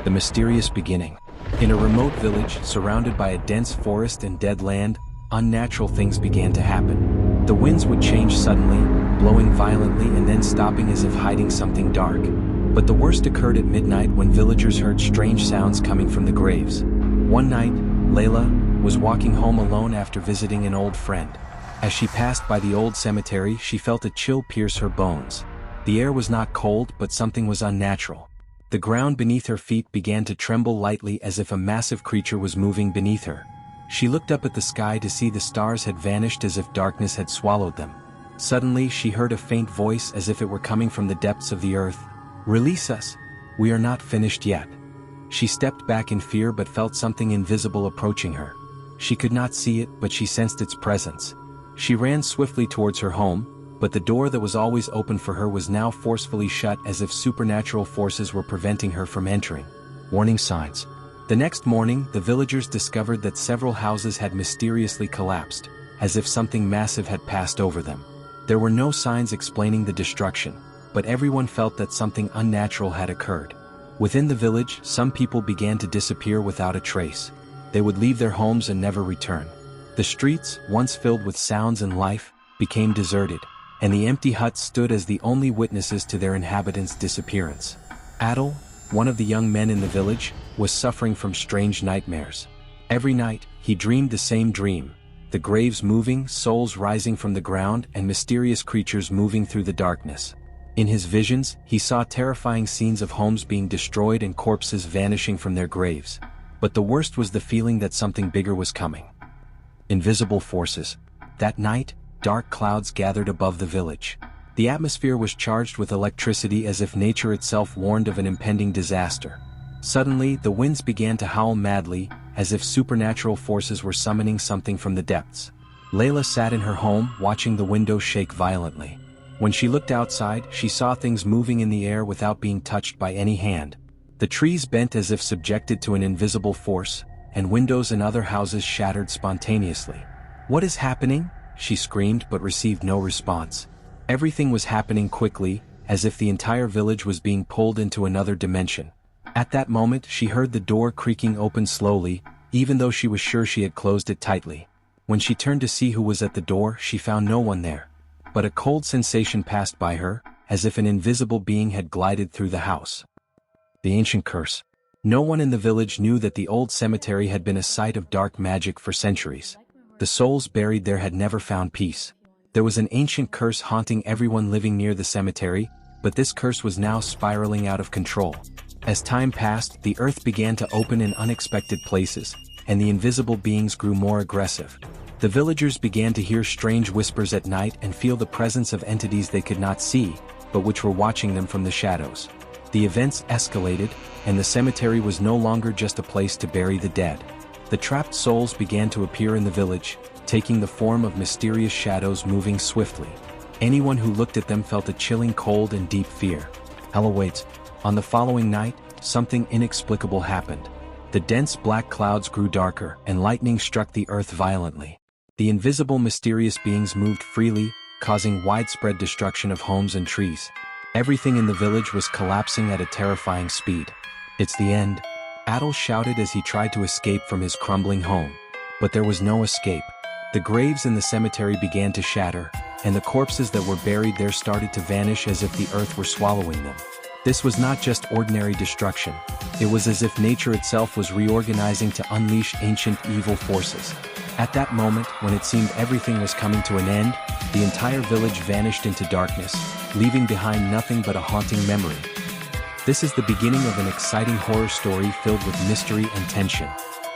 The mysterious beginning. In a remote village, surrounded by a dense forest and dead land, unnatural things began to happen. The winds would change suddenly, blowing violently and then stopping as if hiding something dark. But the worst occurred at midnight when villagers heard strange sounds coming from the graves. One night, Layla was walking home alone after visiting an old friend. As she passed by the old cemetery, she felt a chill pierce her bones. The air was not cold, but something was unnatural. The ground beneath her feet began to tremble lightly as if a massive creature was moving beneath her. She looked up at the sky to see the stars had vanished as if darkness had swallowed them. Suddenly she heard a faint voice as if it were coming from the depths of the earth. "Release us! We are not finished yet." She stepped back in fear but felt something invisible approaching her. She could not see it, but she sensed its presence. She ran swiftly towards her home, but the door that was always open for her was now forcefully shut as if supernatural forces were preventing her from entering. Warning signs. The next morning, the villagers discovered that several houses had mysteriously collapsed, as if something massive had passed over them. There were no signs explaining the destruction, but everyone felt that something unnatural had occurred. Within the village, some people began to disappear without a trace. They would leave their homes and never return. The streets, once filled with sounds and life, became deserted, and the empty huts stood as the only witnesses to their inhabitants' disappearance. Adel, one of the young men in the village, was suffering from strange nightmares. Every night, he dreamed the same dream: the graves moving, souls rising from the ground, and mysterious creatures moving through the darkness. In his visions, he saw terrifying scenes of homes being destroyed and corpses vanishing from their graves. But the worst was the feeling that something bigger was coming. Invisible forces. That night, dark clouds gathered above the village. The atmosphere was charged with electricity as if nature itself warned of an impending disaster. Suddenly, the winds began to howl madly, as if supernatural forces were summoning something from the depths. Layla sat in her home, watching the windows shake violently. When she looked outside, she saw things moving in the air without being touched by any hand. The trees bent as if subjected to an invisible force, and windows in other houses shattered spontaneously. "What is happening?" she screamed but received no response. Everything was happening quickly, as if the entire village was being pulled into another dimension. At that moment she heard the door creaking open slowly, even though she was sure she had closed it tightly. When she turned to see who was at the door, she found no one there. But a cold sensation passed by her, as if an invisible being had glided through the house. The ancient curse. No one in the village knew that the old cemetery had been a site of dark magic for centuries. The souls buried there had never found peace. There was an ancient curse haunting everyone living near the cemetery, but this curse was now spiraling out of control. As time passed, the earth began to open in unexpected places, and the invisible beings grew more aggressive. The villagers began to hear strange whispers at night and feel the presence of entities they could not see, but which were watching them from the shadows. The events escalated, and the cemetery was no longer just a place to bury the dead. The trapped souls began to appear in the village, taking the form of mysterious shadows moving swiftly. Anyone who looked at them felt a chilling cold and deep fear. Hell awaits. On the following night, something inexplicable happened. The dense black clouds grew darker, and lightning struck the earth violently. The invisible mysterious beings moved freely, causing widespread destruction of homes and trees. Everything in the village was collapsing at a terrifying speed. "It's the end," Adel shouted as he tried to escape from his crumbling home. But there was no escape. The graves in the cemetery began to shatter, and the corpses that were buried there started to vanish as if the earth were swallowing them. This was not just ordinary destruction. It was as if nature itself was reorganizing to unleash ancient evil forces. At that moment, when it seemed everything was coming to an end, the entire village vanished into darkness, leaving behind nothing but a haunting memory. This is the beginning of an exciting horror story filled with mystery and tension.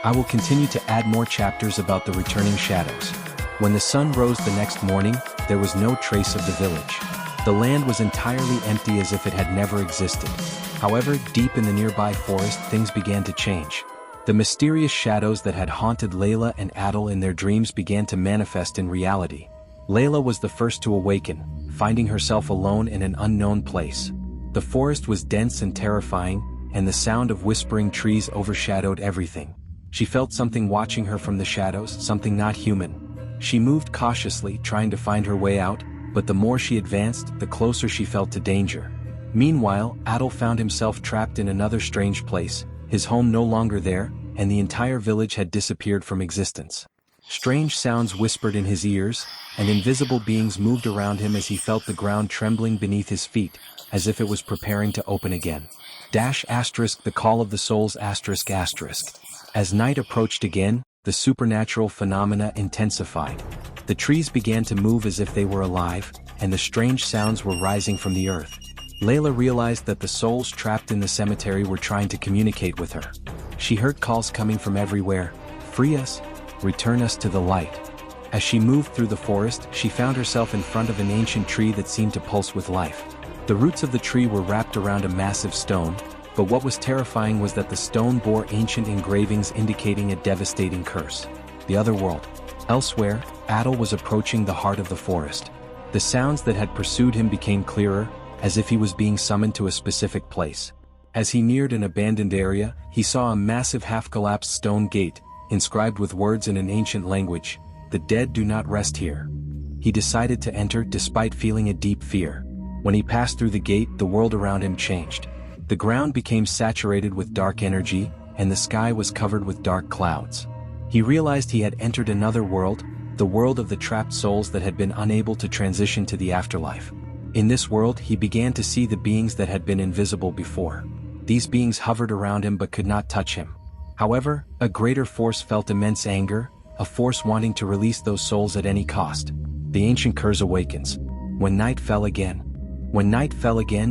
I will continue to add more chapters about the returning shadows. When the sun rose the next morning, there was no trace of the village. The land was entirely empty as if it had never existed. However, deep in the nearby forest, things began to change. The mysterious shadows that had haunted Layla and Adel in their dreams began to manifest in reality. Layla was the first to awaken, finding herself alone in an unknown place. The forest was dense and terrifying, and the sound of whispering trees overshadowed everything. She felt something watching her from the shadows, something not human. She moved cautiously, trying to find her way out, but the more she advanced, the closer she felt to danger. Meanwhile, Adel found himself trapped in another strange place, his home no longer there, and the entire village had disappeared from existence. Strange sounds whispered in his ears, and invisible beings moved around him as he felt the ground trembling beneath his feet, as if it was preparing to open again. The call of the souls ***. As night approached again, the supernatural phenomena intensified. The trees began to move as if they were alive, and the strange sounds were rising from the earth. Layla realized that the souls trapped in the cemetery were trying to communicate with her. She heard calls coming from everywhere. "Free us! Return us to the light!" As she moved through the forest, she found herself in front of an ancient tree that seemed to pulse with life. The roots of the tree were wrapped around a massive stone, but what was terrifying was that the stone bore ancient engravings indicating a devastating curse. The other world. Elsewhere, Adel was approaching the heart of the forest. The sounds that had pursued him became clearer, as if he was being summoned to a specific place. As he neared an abandoned area, he saw a massive half-collapsed stone gate, inscribed with words in an ancient language, "The dead do not rest here." He decided to enter despite feeling a deep fear. When he passed through the gate, the world around him changed. The ground became saturated with dark energy, and the sky was covered with dark clouds. He realized he had entered another world, the world of the trapped souls that had been unable to transition to the afterlife. In this world, he began to see the beings that had been invisible before. These beings hovered around him but could not touch him. However, a greater force felt immense anger, a force wanting to release those souls at any cost. The ancient curse awakens. When night fell again,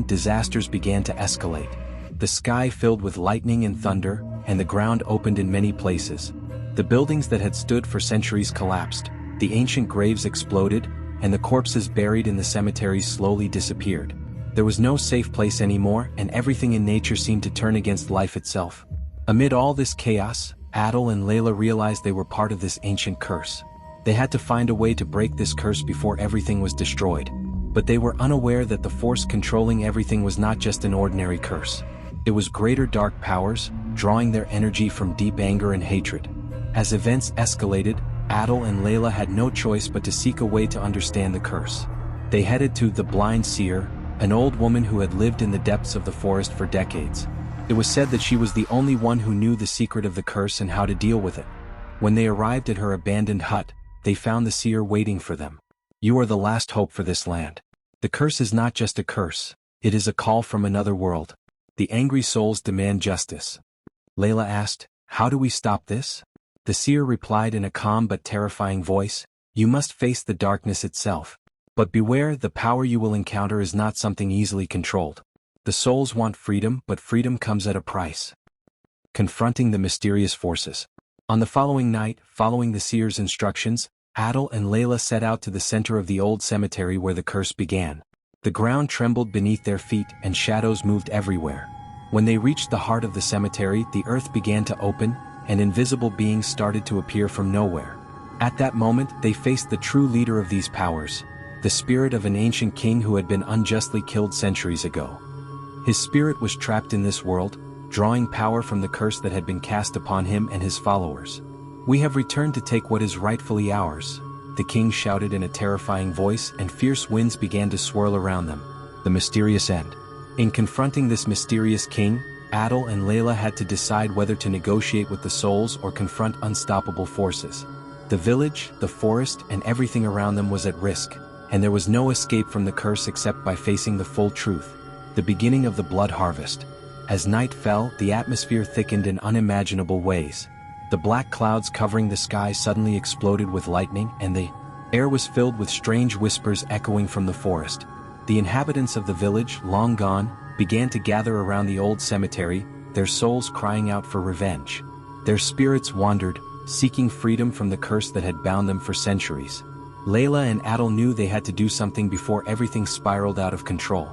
disasters began to escalate. The sky filled with lightning and thunder, and the ground opened in many places. The buildings that had stood for centuries collapsed, the ancient graves exploded, and the corpses buried in the cemeteries slowly disappeared. There was no safe place anymore, and everything in nature seemed to turn against life itself. Amid all this chaos, Adel and Layla realized they were part of this ancient curse. They had to find a way to break this curse before everything was destroyed. But they were unaware that the force controlling everything was not just an ordinary curse. It was greater dark powers, drawing their energy from deep anger and hatred. As events escalated, Adel and Layla had no choice but to seek a way to understand the curse. They headed to the Blind Seer, an old woman who had lived in the depths of the forest for decades. It was said that she was the only one who knew the secret of the curse and how to deal with it. When they arrived at her abandoned hut, they found the seer waiting for them. "You are the last hope for this land. The curse is not just a curse, it is a call from another world. The angry souls demand justice." Layla asked, "How do we stop this?" The seer replied in a calm but terrifying voice, "You must face the darkness itself. But beware, the power you will encounter is not something easily controlled. The souls want freedom, but freedom comes at a price." Confronting the mysterious forces. On the following night, following the seer's instructions, Adel and Layla set out to the center of the old cemetery where the curse began. The ground trembled beneath their feet and shadows moved everywhere. When they reached the heart of the cemetery, the earth began to open, and invisible beings started to appear from nowhere. At that moment, they faced the true leader of these powers, the spirit of an ancient king who had been unjustly killed centuries ago. His spirit was trapped in this world, drawing power from the curse that had been cast upon him and his followers. "We have returned to take what is rightfully ours," the king shouted in a terrifying voice, and fierce winds began to swirl around them. The mysterious end. In confronting this mysterious king, Adel and Layla had to decide whether to negotiate with the souls or confront unstoppable forces. The village, the forest, and everything around them was at risk, and there was no escape from the curse except by facing the full truth. The beginning of the blood harvest. As night fell, the atmosphere thickened in unimaginable ways. The black clouds covering the sky suddenly exploded with lightning, and the air was filled with strange whispers echoing from the forest. The inhabitants of the village, long gone, began to gather around the old cemetery, their souls crying out for revenge. Their spirits wandered, seeking freedom from the curse that had bound them for centuries. Layla and Adel knew they had to do something before everything spiraled out of control.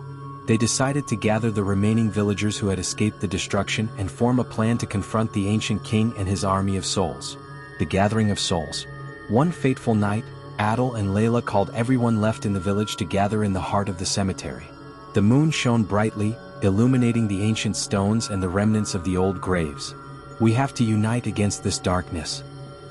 They decided to gather the remaining villagers who had escaped the destruction and form a plan to confront the ancient king and his army of souls. The Gathering of Souls. One fateful night, Adel and Layla called everyone left in the village to gather in the heart of the cemetery. The moon shone brightly, illuminating the ancient stones and the remnants of the old graves. "We have to unite against this darkness,"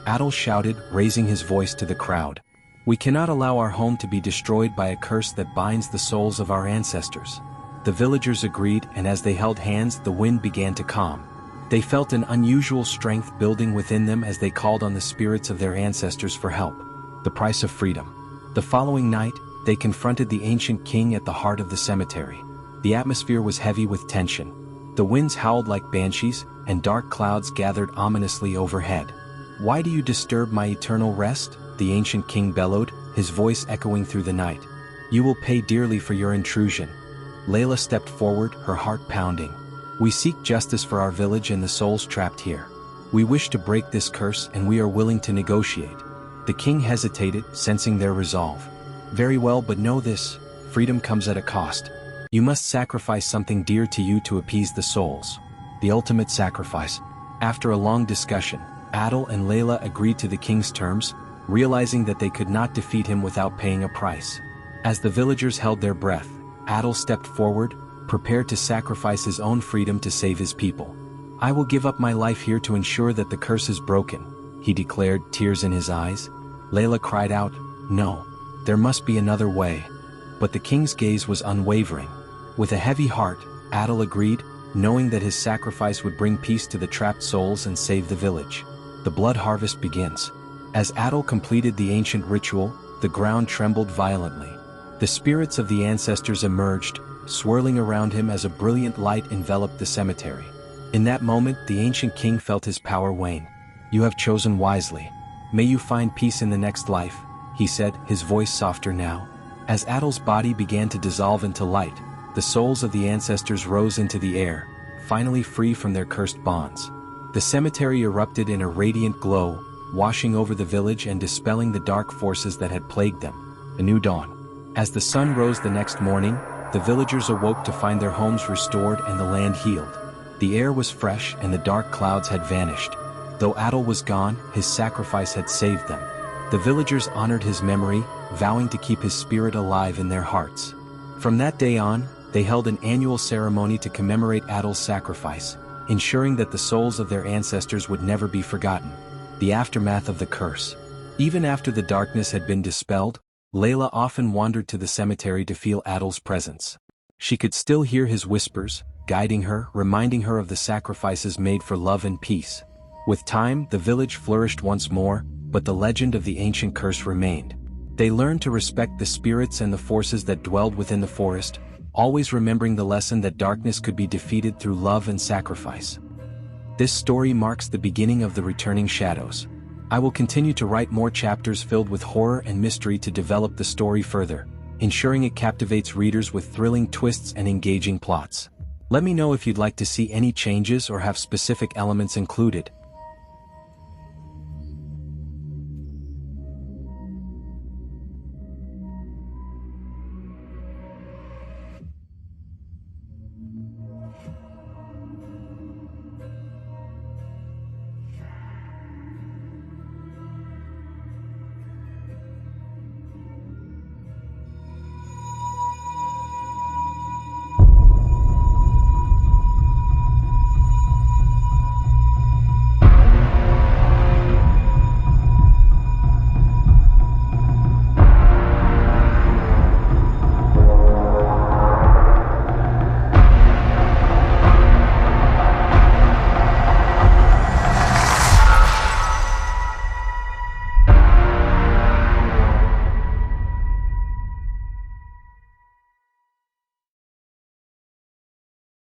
Adel shouted, raising his voice to the crowd. "We cannot allow our home to be destroyed by a curse that binds the souls of our ancestors." The villagers agreed, and as they held hands, the wind began to calm. They felt an unusual strength building within them as they called on the spirits of their ancestors for help. The price of freedom. The following night, they confronted the ancient king at the heart of the cemetery. The atmosphere was heavy with tension. The winds howled like banshees, and dark clouds gathered ominously overhead. "Why do you disturb my eternal rest?" the ancient king bellowed, his voice echoing through the night. "You will pay dearly for your intrusion." Layla stepped forward, her heart pounding. "We seek justice for our village and the souls trapped here. We wish to break this curse and we are willing to negotiate." The king hesitated, sensing their resolve. "Very well, but know this, freedom comes at a cost. You must sacrifice something dear to you to appease the souls. The ultimate sacrifice." After a long discussion, Adil and Layla agreed to the king's terms, realizing that they could not defeat him without paying a price. As the villagers held their breath, Adil stepped forward, prepared to sacrifice his own freedom to save his people. "I will give up my life here to ensure that the curse is broken," he declared, tears in his eyes. Layla cried out, "No, there must be another way." But the king's gaze was unwavering. With a heavy heart, Adil agreed, knowing that his sacrifice would bring peace to the trapped souls and save the village. The blood harvest begins. As Adil completed the ancient ritual, the ground trembled violently. The spirits of the ancestors emerged, swirling around him as a brilliant light enveloped the cemetery. In that moment, the ancient king felt his power wane. "You have chosen wisely. May you find peace in the next life," he said, his voice softer now. As Adil's body began to dissolve into light, the souls of the ancestors rose into the air, finally free from their cursed bonds. The cemetery erupted in a radiant glow, washing over the village and dispelling the dark forces that had plagued them. A new dawn. As the sun rose the next morning, the villagers awoke to find their homes restored and the land healed. The air was fresh and the dark clouds had vanished. Though Adil was gone, his sacrifice had saved them. The villagers honored his memory, vowing to keep his spirit alive in their hearts. From that day on, they held an annual ceremony to commemorate Adil's sacrifice, ensuring that the souls of their ancestors would never be forgotten. The aftermath of the curse. Even after the darkness had been dispelled, Layla often wandered to the cemetery to feel Adil's presence. She could still hear his whispers, guiding her, reminding her of the sacrifices made for love and peace. With time, the village flourished once more, but the legend of the ancient curse remained. They learned to respect the spirits and the forces that dwelled within the forest, always remembering the lesson that darkness could be defeated through love and sacrifice. This story marks the beginning of the returning shadows. I will continue to write more chapters filled with horror and mystery to develop the story further, ensuring it captivates readers with thrilling twists and engaging plots. Let me know if you'd like to see any changes or have specific elements included.